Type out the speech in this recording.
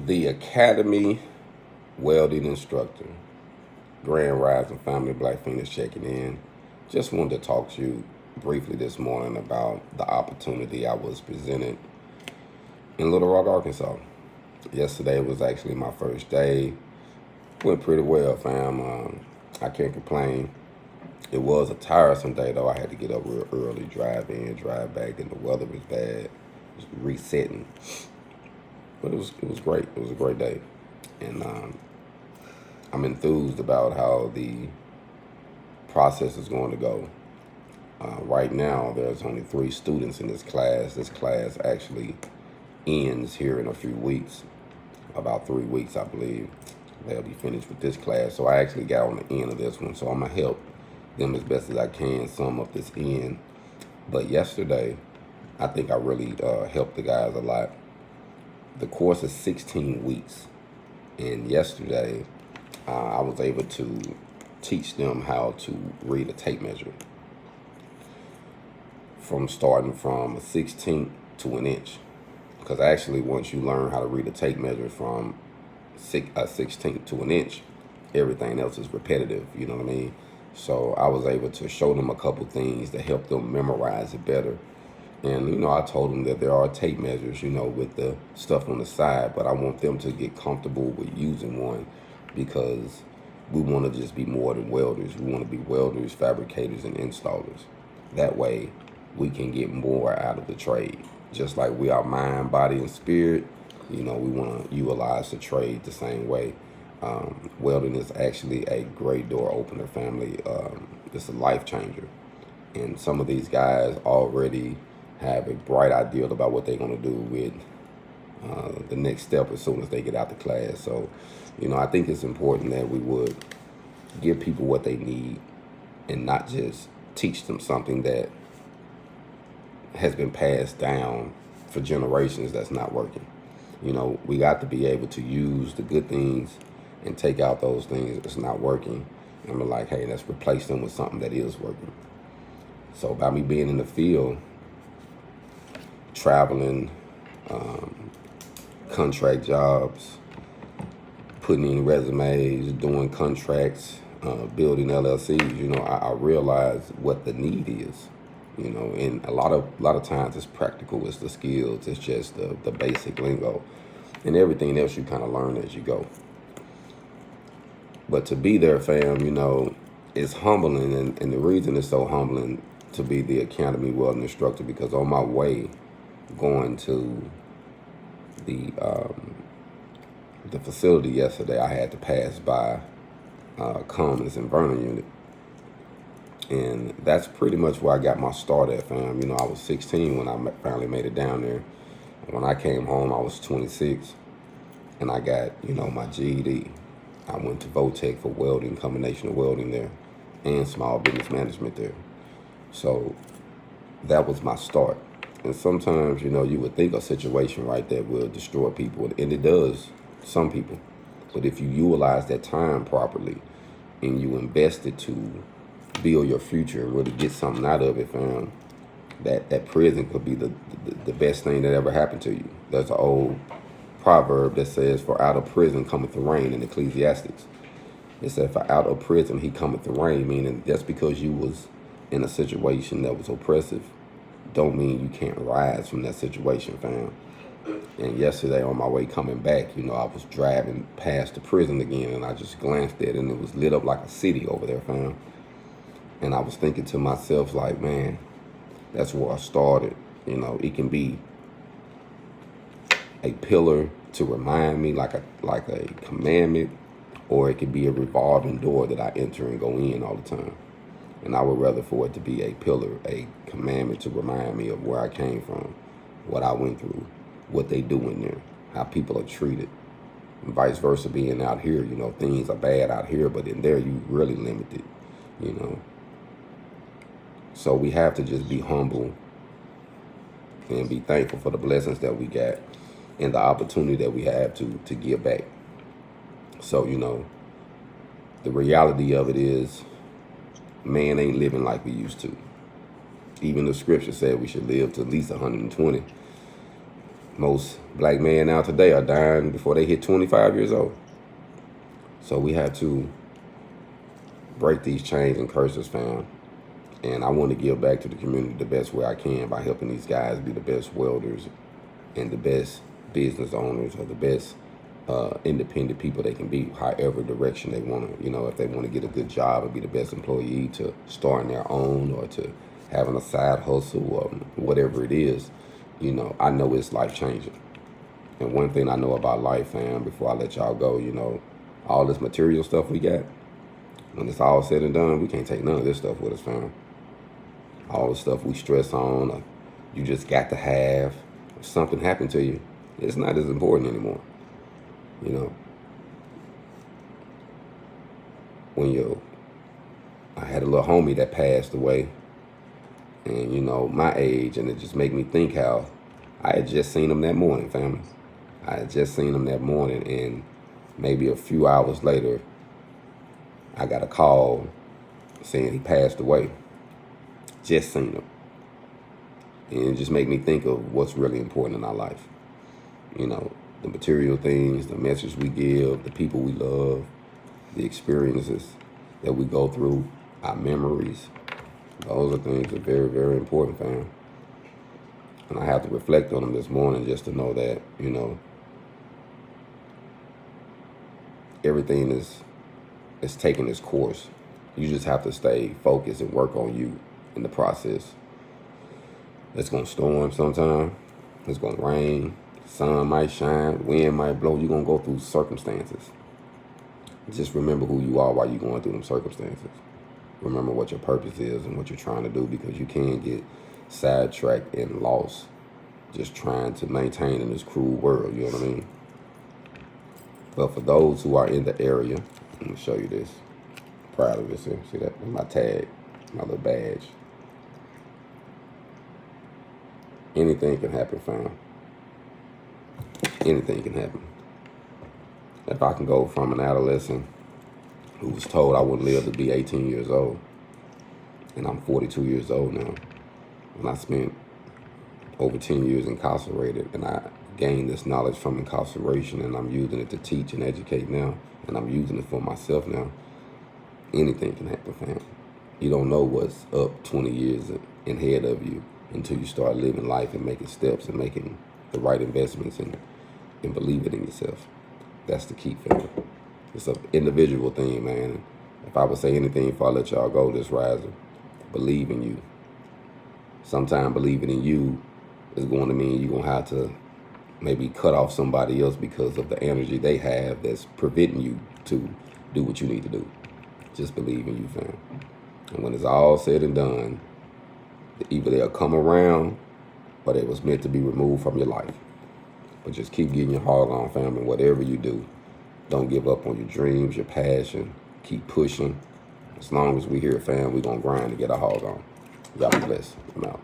The Academy Welding Instructor. Grand Rising Family, Black Feniks checking in. Just wanted to talk to you briefly this morning about the opportunity I was presented in Little Rock, Arkansas. Yesterday was actually my first day. Went pretty well, fam. I can't complain. It was a tiresome day, though. I had to get up real early, drive in, drive back, and the weather was bad. It was resetting. But it was great. It was a great day. And I'm enthused about how the process is going to go. Right now, there's only 3 students in this class. This class actually ends here in a few weeks, about 3 weeks, I believe. They'll be finished with this class. So I actually got on the end of this one. So I'm going to help them as best as I can sum up this end. But yesterday, I think I really helped the guys a lot. The course is 16 weeks. And yesterday, I was able to teach them how to read a tape measure. From starting from a 16th to an inch. Because actually, once you learn how to read a tape measure from a 16th to an inch, everything else is repetitive, you know what I mean? So I was able to show them a couple things to help them memorize it better. And, you know, I told them that there are tape measures, you know, with the stuff on the side, but I want them to get comfortable with using one because we want to just be more than welders. We want to be welders, fabricators, and installers. That way, we can get more out of the trade. Just like we are mind, body, and spirit, you know, we want to utilize the trade the same way. Welding is actually a great door opener, family. It's a life changer. And some of these guys already have a bright idea about what they're going to do with the next step as soon as they get out the class. So, you know, I think it's important that we would give people what they need and not just teach them something that has been passed down for generations that's not working. You know, we got to be able to use the good things and take out those things that's not working. And we're like, hey, let's replace them with something that is working. So by me being in the field, traveling, contract jobs, putting in resumes, doing contracts, building LLCs, you know, I realized what the need is. You know, and a lot of times it's practical, it's the skills, it's just the basic lingo. And everything else you kind of learn as you go. But to be there, fam, you know, it's humbling. And the reason it's so humbling to be the Academy Welding Instructor, because on my way going to the facility yesterday, I had to pass by Cummins and Vernon unit. And that's pretty much where I got my start at, fam. You know, I was 16 when I finally made it down there. When I came home, I was 26. And I got, you know, my GED. I went to Votech for welding, combination of welding there, and small business management there. So that was my start. And sometimes, you know, you would think a situation, right, that will destroy people. And it does, some people. But if you utilize that time properly and you invest it to build your future and really get something out of it, fam, that prison could be the best thing that ever happened to you. There's an old proverb that says, for out of prison cometh the rain, in Ecclesiastics. It said, for out of prison he cometh the rain, meaning that's because you was in a situation that was oppressive. Don't mean you can't rise from that situation, fam. And yesterday on my way coming back, you know, I was driving past the prison again, and I just glanced at it, and it was lit up like a city over there, fam. And I was thinking to myself, like, man, that's where I started. You know, it can be a pillar to remind me, like a commandment, or it could be a revolving door that I enter and go in all the time. And I would rather for it to be a pillar, a commandment to remind me of where I came from, what I went through, what they do in there, how people are treated, and vice versa. Being out here, you know, things are bad out here, but in there you really limited, you know. So we have to just be humble and be thankful for the blessings that we got and the opportunity that we have to give back. So, you know, the reality of it is, man ain't living like we used to. Even the scripture said we should live to at least 120. Most black men now today are dying before they hit 25 years old. So we have to break these chains and curses, fam. And I want to give back to the community the best way I can by helping these guys be the best welders and the best business owners or the best independent people they can be, however direction they want to, you know, if they want to get a good job and be the best employee, to starting their own or to having a side hustle or whatever it is, you know, I know it's life changing. And one thing I know about life, fam, before I let y'all go, you know, all this material stuff we got, when it's all said and done, we can't take none of this stuff with us, fam. All the stuff we stress on, or you just got to have, if something happened to you, it's not as important anymore. You know, I had a little homie that passed away, and you know, my age, and it just made me think how I had just seen him that morning, family. I had just seen him that morning, and maybe a few hours later, I got a call saying he passed away. Just seen him. And it just made me think of what's really important in our life. You know, the material things, the message we give, the people we love, the experiences that we go through, our memories. Those are things that are very, very important, fam. And I have to reflect on them this morning just to know that, you know, everything is taking its course. You just have to stay focused and work on you in the process. It's going to storm sometime. It's going to rain. Sun might shine, wind might blow. You're going to go through circumstances. Just remember who you are while you're going through them circumstances. Remember what your purpose is and what you're trying to do, because you can get sidetracked and lost just trying to maintain in this cruel world, you know what I mean? But for those who are in the area, let me show you this. Proud of this here. See that? That's my tag, my little badge. Anything can happen, fam. Anything can happen. If I can go from an adolescent who was told I wouldn't live to be 18 years old, and I'm 42 years old now, and I spent over 10 years incarcerated, and I gained this knowledge from incarceration, and I'm using it to teach and educate now, and I'm using it for myself now. Anything can happen, fam. You don't know what's up 20 years ahead of you until you start living life and making steps and making the right investments and believing in yourself. That's the key, fam. It's an individual thing, man. If I would say anything before I let y'all go this rising, believe in you. Sometimes believing in you is going to mean you're going to have to maybe cut off somebody else because of the energy they have that's preventing you to do what you need to do. Just believe in you, fam. And when it's all said and done, either they'll come around or they was meant to be removed from your life. But just keep getting your hog on, fam, and whatever you do, don't give up on your dreams, your passion. Keep pushing. As long as we here, fam, we gonna grind to get our hog on. Y'all be blessed. I'm out.